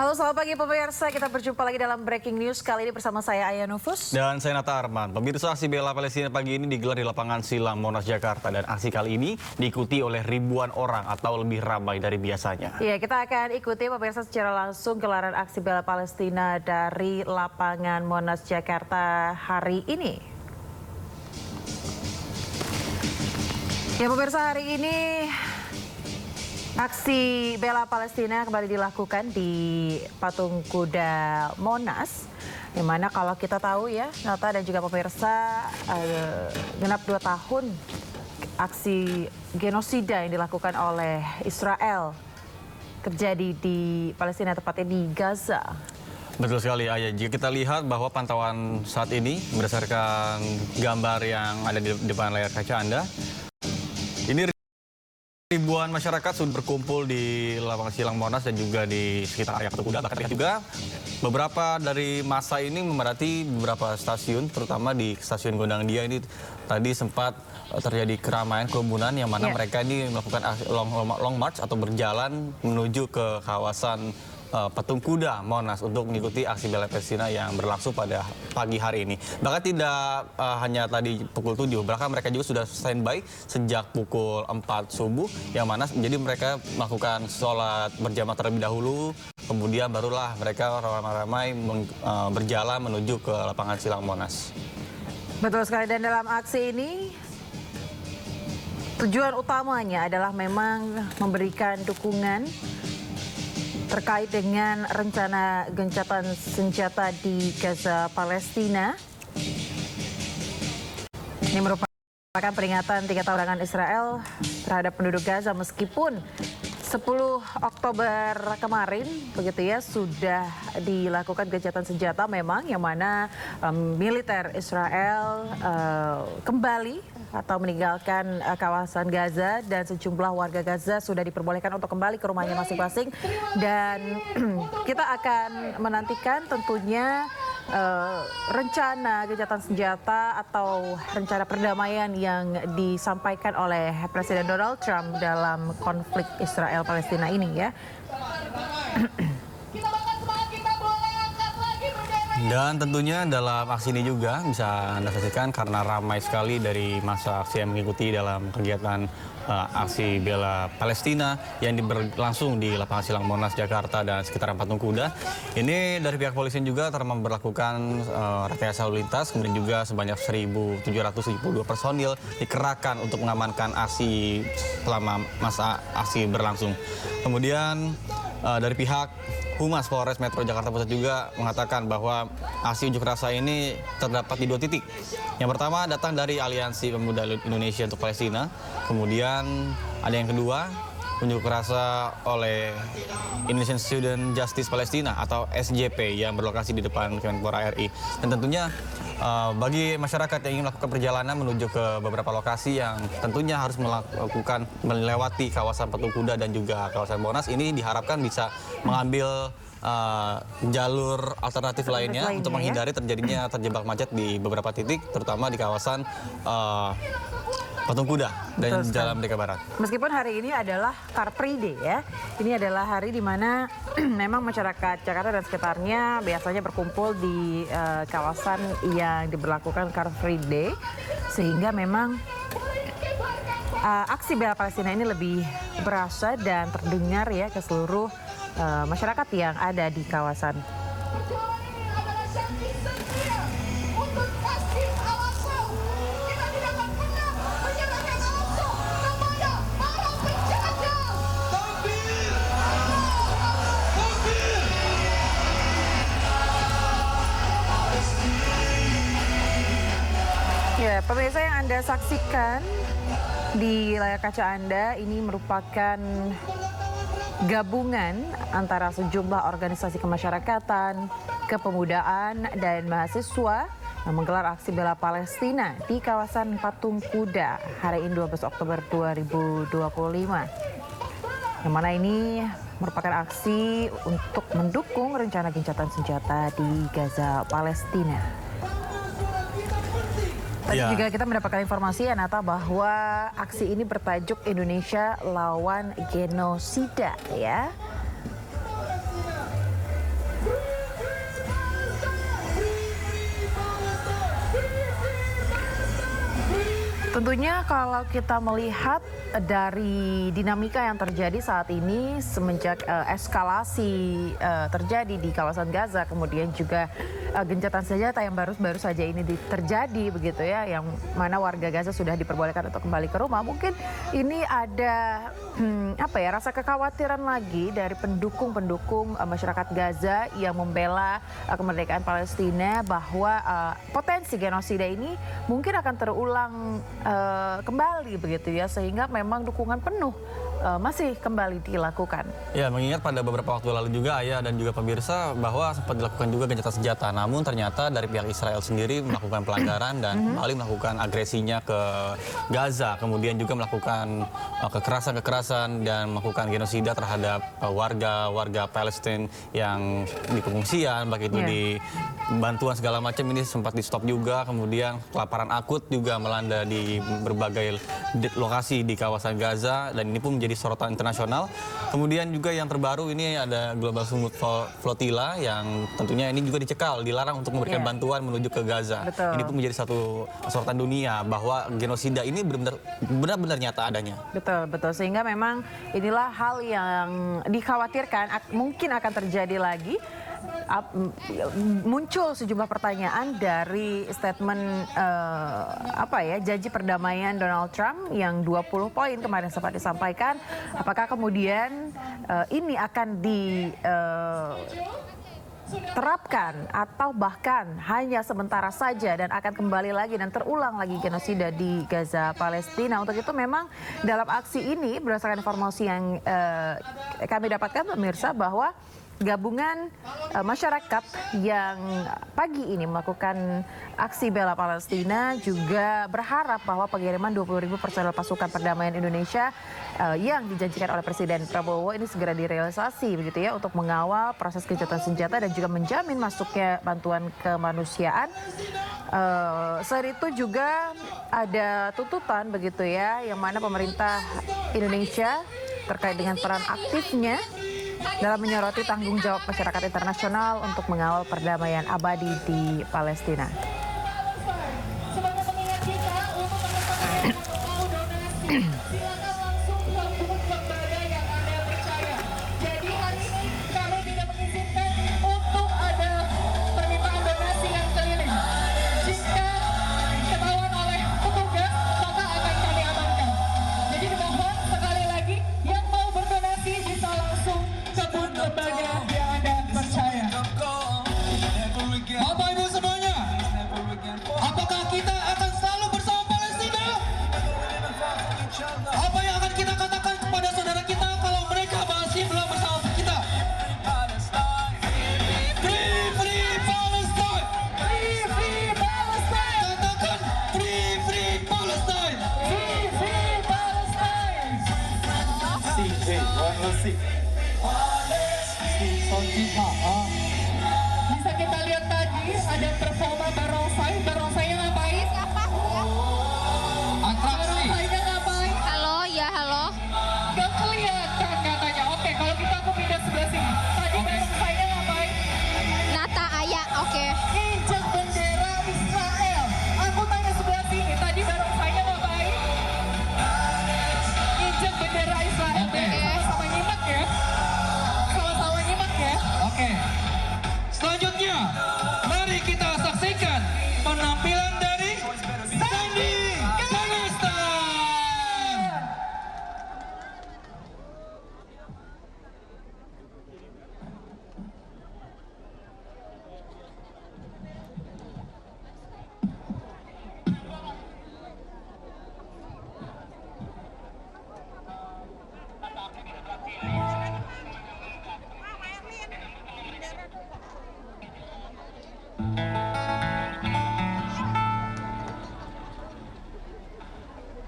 Halo, selamat pagi pemirsa. Kita berjumpa lagi dalam Breaking News. Kali ini bersama saya Aya Nufus. Dan saya Nata Arman. Pemirsa, aksi bela Palestina pagi ini digelar di lapangan Silang Monas, Jakarta. Dan aksi kali ini diikuti oleh ribuan orang atau lebih ramai dari biasanya. Iya, kita akan ikuti pemirsa secara langsung gelaran aksi bela Palestina dari lapangan Monas, Jakarta hari ini. Ya pemirsa, hari ini aksi bela Palestina kembali dilakukan di Patung Kuda Monas, di mana kalau kita tahu ya, Nata dan juga pemirsa, genap 2 tahun aksi genosida yang dilakukan oleh Israel terjadi di Palestina, tepatnya di Gaza. Betul sekali, Ayah. Jika kita lihat bahwa pantauan saat ini berdasarkan gambar yang ada di depan layar kaca Anda, ini ribuan masyarakat sudah berkumpul di lapangan Silang Monas dan juga di sekitar area Patung Kuda. Bahkan terlihat juga beberapa dari masa ini memadati beberapa stasiun, terutama di stasiun Gondang Dia ini tadi sempat terjadi keramaian kerumunan yang mana mereka ini melakukan long march atau berjalan menuju ke kawasan Patung Kuda Monas untuk mengikuti aksi bela Palestina yang berlangsung pada pagi hari ini. Bahkan tidak hanya tadi pukul 7, bahkan mereka juga sudah standby sejak pukul 4 subuh, yang mana jadi mereka melakukan sholat berjamaah terlebih dahulu, kemudian barulah mereka ramai-ramai berjalan menuju ke lapangan Silang Monas. Betul sekali, dan dalam aksi ini tujuan utamanya adalah memang memberikan dukungan terkait dengan rencana gencatan senjata di Gaza, Palestina. Ini merupakan peringatan 3 tahun serangan Israel terhadap penduduk Gaza, meskipun 10 Oktober kemarin begitu ya sudah dilakukan gencatan senjata memang, yang mana militer Israel kembali atau meninggalkan kawasan Gaza, dan sejumlah warga Gaza sudah diperbolehkan untuk kembali ke rumahnya masing-masing. Dan kita akan menantikan tentunya rencana gencatan senjata atau rencana perdamaian yang disampaikan oleh Presiden Donald Trump dalam konflik Israel-Palestina ini ya. Dan tentunya dalam aksi ini juga bisa Anda saksikan karena ramai sekali dari masa aksi yang mengikuti dalam kegiatan aksi bela Palestina yang berlangsung di lapangan Silang Monas, Jakarta dan sekitaran Patung Kuda. Ini dari pihak polisian juga telah memperlakukan rekayasa lalu lintas, kemudian juga sebanyak 1.772 personil dikerahkan untuk mengamankan aksi selama masa aksi berlangsung. Kemudian dari pihak Humas Polres Metro Jakarta Pusat juga mengatakan bahwa aksi unjuk rasa ini terdapat di 2 titik. Yang pertama datang dari Aliansi Pemuda Indonesia untuk Palestina. Kemudian ada yang kedua, unjuk rasa oleh Indonesian Student Justice Palestina atau SJP yang berlokasi di depan Kemenpora RI. Dan tentunya bagi masyarakat yang ingin melakukan perjalanan menuju ke beberapa lokasi yang tentunya harus melewati kawasan Patung Kuda dan juga kawasan Monas, ini diharapkan bisa mengambil jalur alternatif lainnya untuk menghindari terjadinya terjebak macet di beberapa titik, terutama di kawasan Patung Kuda dan Jalan Merdeka Barat. Meskipun hari ini adalah Car Free Day ya, ini adalah hari di mana memang masyarakat Jakarta dan sekitarnya biasanya berkumpul di kawasan yang diberlakukan Car Free Day, sehingga memang aksi bela Palestina ini lebih berasa dan terdengar ya ke seluruh masyarakat yang ada di kawasan. Ya, pemirsa, yang Anda saksikan di layar kaca Anda ini merupakan gabungan antara sejumlah organisasi kemasyarakatan, kepemudaan, dan mahasiswa yang menggelar aksi bela Palestina di kawasan Patung Kuda hari ini 12 Oktober 2025. Yang mana ini merupakan aksi untuk mendukung rencana gencatan senjata di Gaza, Palestina. Tadi juga kita mendapatkan informasi ya Nata, bahwa aksi ini bertajuk Indonesia Lawan Genosida ya. Tentunya kalau kita melihat dari dinamika yang terjadi saat ini semenjak eskalasi terjadi di kawasan Gaza, kemudian juga gencatan senjata yang baru saja ini terjadi begitu ya, yang mana warga Gaza sudah diperbolehkan untuk kembali ke rumah. Mungkin ini ada rasa kekhawatiran lagi dari pendukung masyarakat Gaza yang membela kemerdekaan Palestina bahwa potensi genosida ini mungkin akan terulang kembali begitu ya, sehingga memang dukungan penuh masih kembali dilakukan. Ya, mengingat pada beberapa waktu lalu juga Ayah dan juga pemirsa bahwa sempat dilakukan juga gencatan senjata, namun ternyata dari pihak Israel sendiri melakukan pelanggaran dan kembali melakukan agresinya ke Gaza, kemudian juga melakukan kekerasan dan melakukan genosida terhadap warga Palestina yang di pengungsian, baik itu di bantuan segala macam ini sempat di stop juga, kemudian kelaparan akut juga melanda di berbagai lokasi di kawasan Gaza, dan ini pun menjadi sorotan internasional. Kemudian juga yang terbaru ini ada Global Smooth Flotilla yang tentunya ini juga dicekal, dilarang untuk memberikan bantuan menuju ke Gaza. Betul. Ini pun menjadi satu sorotan dunia bahwa genosida ini benar-benar nyata adanya. Betul. Sehingga memang inilah hal yang dikhawatirkan mungkin akan terjadi lagi. Muncul sejumlah pertanyaan dari statement janji perdamaian Donald Trump yang 20 poin kemarin sempat disampaikan. Apakah kemudian ini akan diterapkan atau bahkan hanya sementara saja dan akan kembali lagi dan terulang lagi genosida di Gaza Palestina. Untuk itu memang dalam aksi ini berdasarkan informasi yang kami dapatkan pemirsa bahwa gabungan masyarakat yang pagi ini melakukan aksi bela Palestina juga berharap bahwa pengiriman 20.000 personel pasukan perdamaian Indonesia yang dijanjikan oleh Presiden Prabowo ini segera direalisasi begitu ya, untuk mengawal proses gencatan senjata dan juga menjamin masuknya bantuan kemanusiaan. Selain itu juga ada tuntutan begitu ya, yang mana pemerintah Indonesia terkait dengan peran aktifnya dalam menyoroti tanggung jawab masyarakat internasional untuk mengawal perdamaian abadi di Palestina. Bisa kita lihat tadi ada performa barongsainya ngapain? Atraksi. Barongsainya ngapain? Halo, ya halo. Gak kelihatan katanya. Oke, kalau kita aku pindah sebelah sini. Tadi barongsainya ngapain? Nata Ayah, oke. Injak bendera Israel. Aku tanya sebelah sini. Tadi barongsainya ngapain? Injak bendera Israel. Sama-sama nyimak ya. Sama-sama nyimak ya. Oke. Selanjutnya, mari kita saksikan penampilan dari Sandy Kanistan.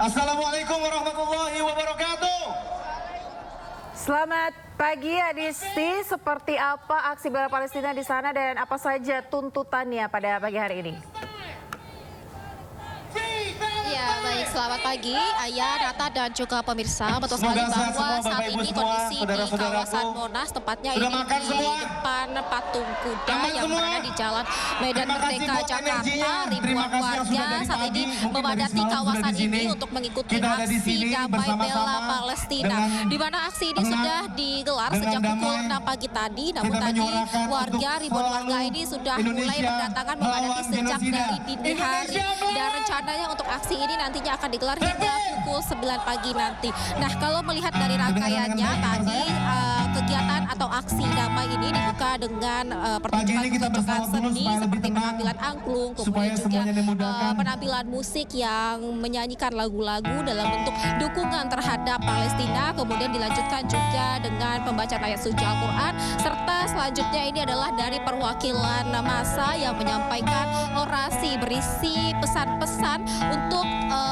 Assalamualaikum warahmatullahi wabarakatuh. Selamat pagi Adisti, seperti apa aksi bela Palestina di sana dan apa saja tuntutannya pada pagi hari ini? Iya, Ya, baik. Selamat pagi, Ayah, Nata, dan juga pemirsa. Betul sekali bahwa saat ini kondisi di kawasan Monas, tepatnya ini di depan patung kuda yang berada di Jalan Medan Merdeka, Jakarta. Ribuan warga saat ini memadati kawasan ini untuk mengikuti aksi damai bela Palestina. Di mana aksi ini sudah digelar sejak pukul 6 pagi tadi. Namun tadi ribuan warga ini sudah mulai berdatangan memadati sejak dari dini hari. Dan rencananya untuk aksi ini nantinya akan digelar hingga pukul 9 pagi nanti. Nah, kalau melihat dari rangkaiannya tadi kegiatan atau aksi damai ini dibuka dengan pertunjukan seni seperti penampilan angklung, kemudian juga penampilan musik yang menyanyikan lagu-lagu dalam bentuk dukungan terhadap Palestina, kemudian dilanjutkan juga dengan pembacaan ayat suci Al-Quran, serta selanjutnya ini adalah dari perwakilan massa yang menyampaikan orasi berisi pesan-pesan untuk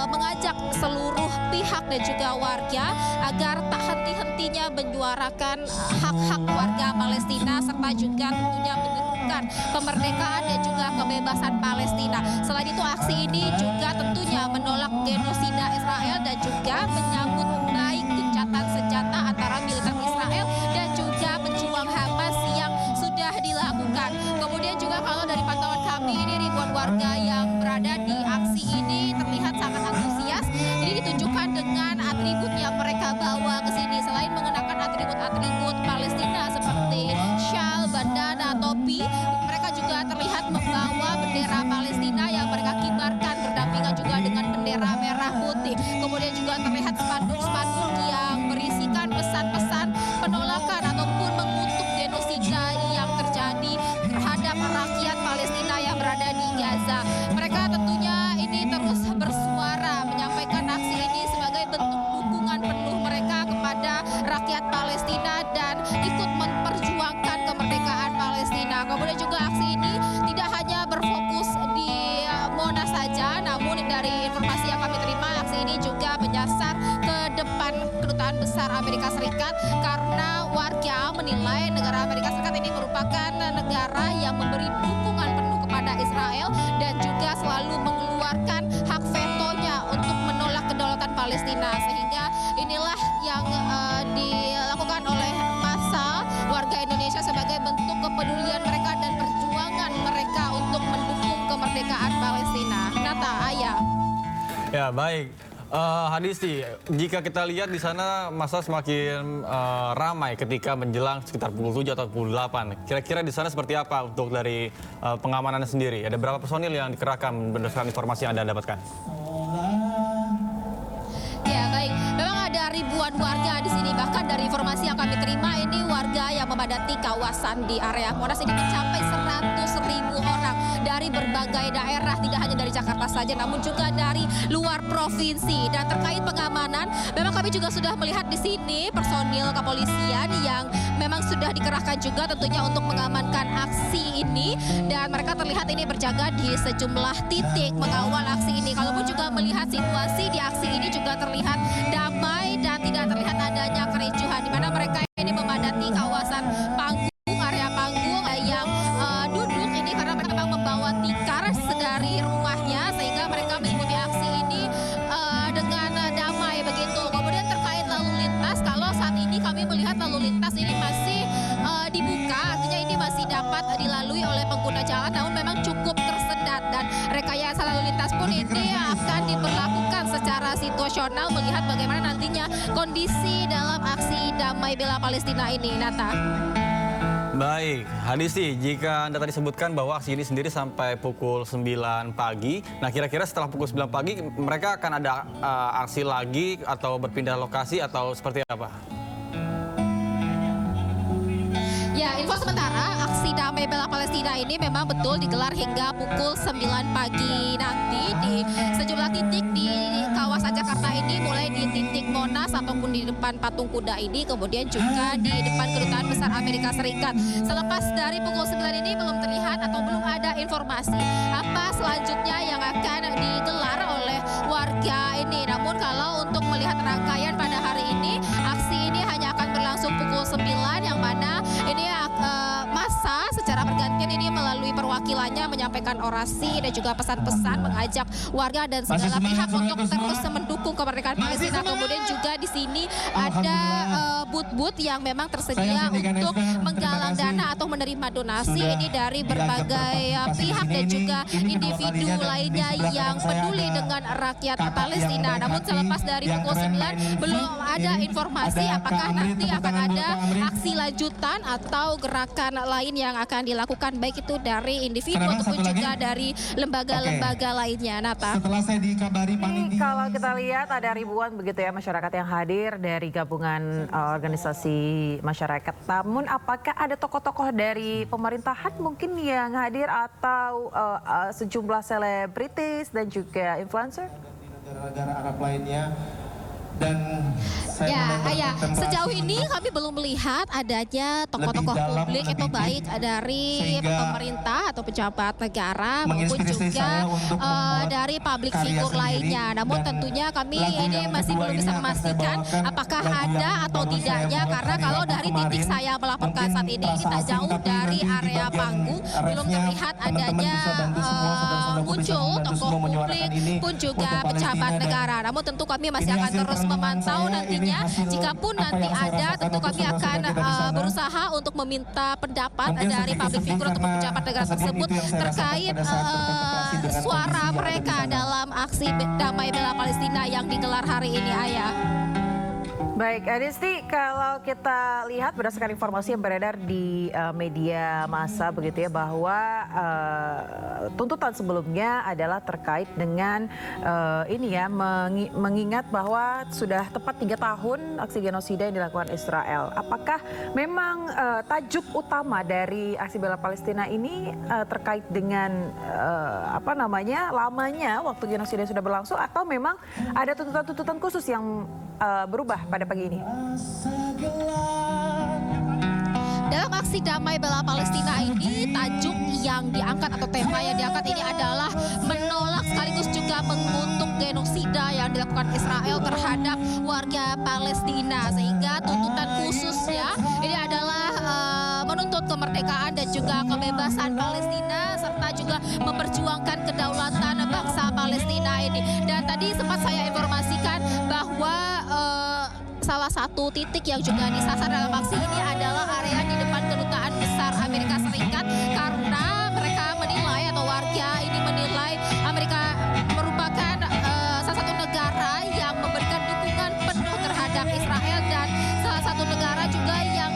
mengajak seluruh pihak dan juga warga agar tak henti-hentinya menyuarakan hak-hak warga Palestina serta juga tentunya menyerukan kemerdekaan dan juga kebebasan Palestina. Selain itu aksi ini juga tentunya menolak genosida Israel dan juga menyambut baik gencatan senjata antara militer Israel dan juga pejuang Hamas yang sudah dilakukan. Kemudian juga kalau dari pantauan kami ini ribuan warga yang berada di aksi ini terlihat sangat antusias. Ini ditunjukkan dengan atribut yang mereka bawa ke sini. Selain mengenakan atribut-atribut Palestina seperti syal, bandana, topi, mereka juga terlihat membawa bendera Palestina yang mereka kibarkan berdampingan juga dengan bendera merah putih. Kemudian juga terlihat spanduk-spanduk yang berisikan pesan-pesan penolakan ataupun mengutuk genosida yang terjadi terhadap rakyat Palestina yang berada di Gaza. Mereka tentunya ini terus bersuara menyampaikan aksi ini sebagai bentuk dukungan penuh mereka kepada rakyat Palestina dan ikut memperjuangkan kemerdekaan Palestina. Kemudian juga aksi ini tidak hanya berfokus di Monas saja, namun dari informasi yang kami terima aksi ini juga menyasar ke depan Kedutaan Besar Amerika Serikat karena warga menilai negara Amerika Serikat ini merupakan negara yang memberi dukungan penuh kepada Israel dan juga selalu mengeluarkan hak vetonya untuk menolak kedaulatan Palestina, sehingga inilah yang dilakukan oleh massa warga Indonesia sebagai bentuk kepedulian mereka dan perjuangan mereka untuk mendukung kemerdekaan Palestina. Nata, Ayah. Ya, baik. Hadisti, jika kita lihat di sana masa semakin ramai ketika menjelang sekitar pukul 7 atau pukul 8. Kira-kira di sana seperti apa untuk dari pengamanannya sendiri? Ada berapa personil yang dikerahkan berdasarkan informasi yang Anda dapatkan? Ya, baik. Memang ada ribuan warga di sini. Bahkan dari informasi yang kami terima ini warga yang memadati kawasan di area Monas ini mencapai 100.000 orang dari berbagai daerah, tidak hanya dari Jakarta saja namun juga dari luar provinsi. Dan terkait pengamanan, memang kami juga sudah melihat di sini personil kepolisian yang memang sudah dikerahkan juga tentunya untuk mengamankan aksi ini, dan mereka terlihat ini berjaga di sejumlah titik mengawal aksi ini. Kalaupun juga melihat situasi di aksi ini juga terlihat damai dan tidak terlihat adanya kericuhan, di mana mereka ini memadati kawasan panggung, area panggung yang duduk ini karena mereka memang membawa tikar dari rumahnya sehingga mereka mengikuti aksi ini dengan damai begitu. Kemudian terkait lalu lintas, kalau saat ini kami melihat lalu lintas ini masih dibuka, artinya ini masih dapat dilalui oleh pengguna jalan, namun memang cukup tersendat, dan rekayasa lalu lintas pun ini akan diberlakukan secara situasional melihat bagaimana nantinya kondisi dalam aksi damai bela Palestina ini. Nata. Baik, Hadisti, jika Anda tadi sebutkan bahwa aksi ini sendiri sampai pukul 9 pagi, nah kira-kira setelah pukul 9 pagi mereka akan ada aksi lagi atau berpindah lokasi atau seperti apa? Ya, info sementara aksi damai bela Palestina ini memang betul digelar hingga pukul 9 pagi nanti di sejumlah titik di kawasan Jakarta ini, mulai di titik Monas ataupun di depan patung kuda ini, kemudian juga di depan Kedutaan Besar Amerika Serikat. Selepas dari pukul 9 ini belum terlihat atau belum ada informasi apa selanjutnya yang akan digelar oleh warga ini. Namun kalau untuk melihat rangkaian pada hari ini, aksi ini hanya akan berlangsung pukul 9, yang mana ini massa secara bergantian ini melalui perwakilannya menyampaikan orasi dan juga pesan-pesan mengajak warga dan segala pihak untuk terus mendukung kemerdekaan Palestina. Kemudian juga di sini ada booth-booth yang memang tersedia untuk menggalang dana atau menerima donasi ini dari berbagai pihak dan juga individu lainnya yang peduli dengan rakyat Palestina. Namun selepas dari pukul 9 belum ada informasi apakah nanti akan ada aksi lanjutan atau gerakan lain yang akan dilakukan baik itu dari individu ataupun juga dari lembaga-lembaga lainnya. Nata. Setelah saya dikabari panitia. Kalau kita lihat ada ribuan begitu ya masyarakat yang hadir dari gabungan organisasi masyarakat. Namun apakah ada tokoh-tokoh dari pemerintahan mungkin yang hadir atau sejumlah selebritis dan juga influencer? Negara-negara Arab lainnya. Dan Ya, sejauh ini kami belum melihat adanya tokoh-tokoh publik atau baik dari pemerintah atau pejabat negara maupun juga dari public figure lainnya. Namun tentunya kami ini masih belum bisa memastikan apakah ada atau tidaknya, karena kalau dari titik saya melaporkan saat ini tak jauh dari area panggung belum terlihat adanya muncul tokoh publik pun juga pejabat negara. Namun tentu kami masih akan terus memantau nantinya. Jika pun nanti ada, tentu kami akan berusaha untuk meminta pendapat dari public figure atau pejabat negara tersebut terkait suara mereka dalam aksi damai bela Palestina yang digelar hari ini, Ayah. Baik, Adisti, kalau kita lihat berdasarkan informasi yang beredar di media massa begitu ya, bahwa tuntutan sebelumnya adalah terkait dengan ini ya, mengingat bahwa sudah tepat 3 tahun aksi genosida yang dilakukan Israel. Apakah memang tajuk utama dari aksi bela Palestina ini terkait dengan lamanya waktu genosida sudah berlangsung, atau memang ada tuntutan-tuntutan khusus yang berubah pada pagi ini? Dalam aksi damai bela Palestina ini, tajuk yang diangkat atau tema yang diangkat ini adalah menolak sekaligus juga mengutuk genosida yang dilakukan Israel terhadap warga Palestina. Sehingga tuntutan khususnya ini adalah menuntut kemerdekaan dan juga kebebasan Palestina, serta juga memperjuangkan kedaulatan bangsa Palestina ini. Dan tadi sempat saya informasikan bahwa salah satu titik yang juga disasar dalam aksi ini adalah area di depan kedutaan besar Amerika Serikat, karena mereka menilai atau warga ini menilai Amerika merupakan salah satu negara yang memberikan dukungan penuh terhadap Israel dan salah satu negara juga yang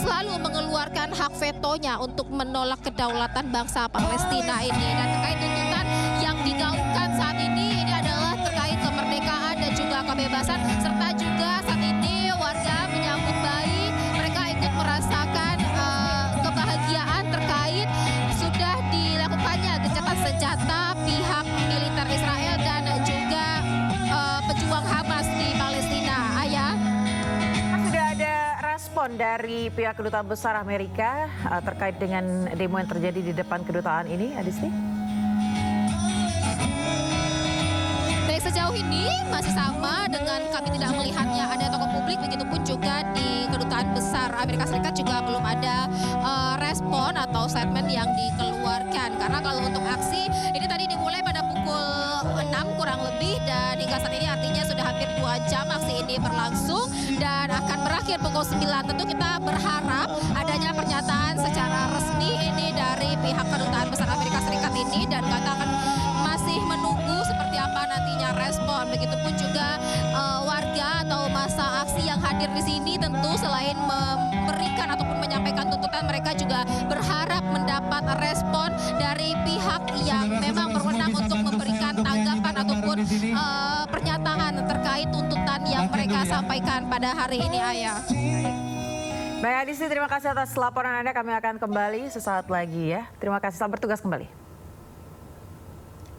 selalu mengeluarkan hak vetonya untuk menolak kedaulatan bangsa Palestina ini. Dan terkait tuntutan yang digaungkan saat ini adalah terkait kemerdekaan dan juga kebebasan, serta juga saat ini warga menyambut baik, mereka ikut merasakan kebahagiaan terkait sudah dilakukannya gencatan senjata pihak militer Israel dan juga pejuang Hamas di Palestina. Ayah. Sudah ada respon dari pihak kedutaan besar Amerika terkait dengan demo yang terjadi di depan kedutaan ini, Adisti? Baik, sejauh ini masih sama dengan kami tidak melihatnya ada tokoh publik, begitupun juga di kedutaan besar Amerika Serikat juga belum ada respon atau statement yang dikeluarkan. Karena kalau untuk aksi ini tadi dimulai pada pukul 6 kurang lebih, dan hingga saat ini artinya sudah hampir 2 jam aksi ini berlangsung dan akan berakhir pukul 9. Tentu kita berharap adanya pernyataan secara resmi ini dari pihak kedutaan besar Amerika Serikat ini, dan kita akan masih menunggu seperti apa nantinya respon. Begitupun juga warga atau masa aksi yang hadir di sini tentu selain memberikan ataupun menyampaikan tuntutan, mereka juga berharap mendapat respon dari pihak yang memang berwenang untuk memberikan tanggapan ataupun pernyataan terkait tuntutan yang mereka sampaikan pada hari ini, Ayah. Baik, Adisti, terima kasih atas laporan Anda. Kami akan kembali sesaat lagi ya. Terima kasih, selamat bertugas kembali.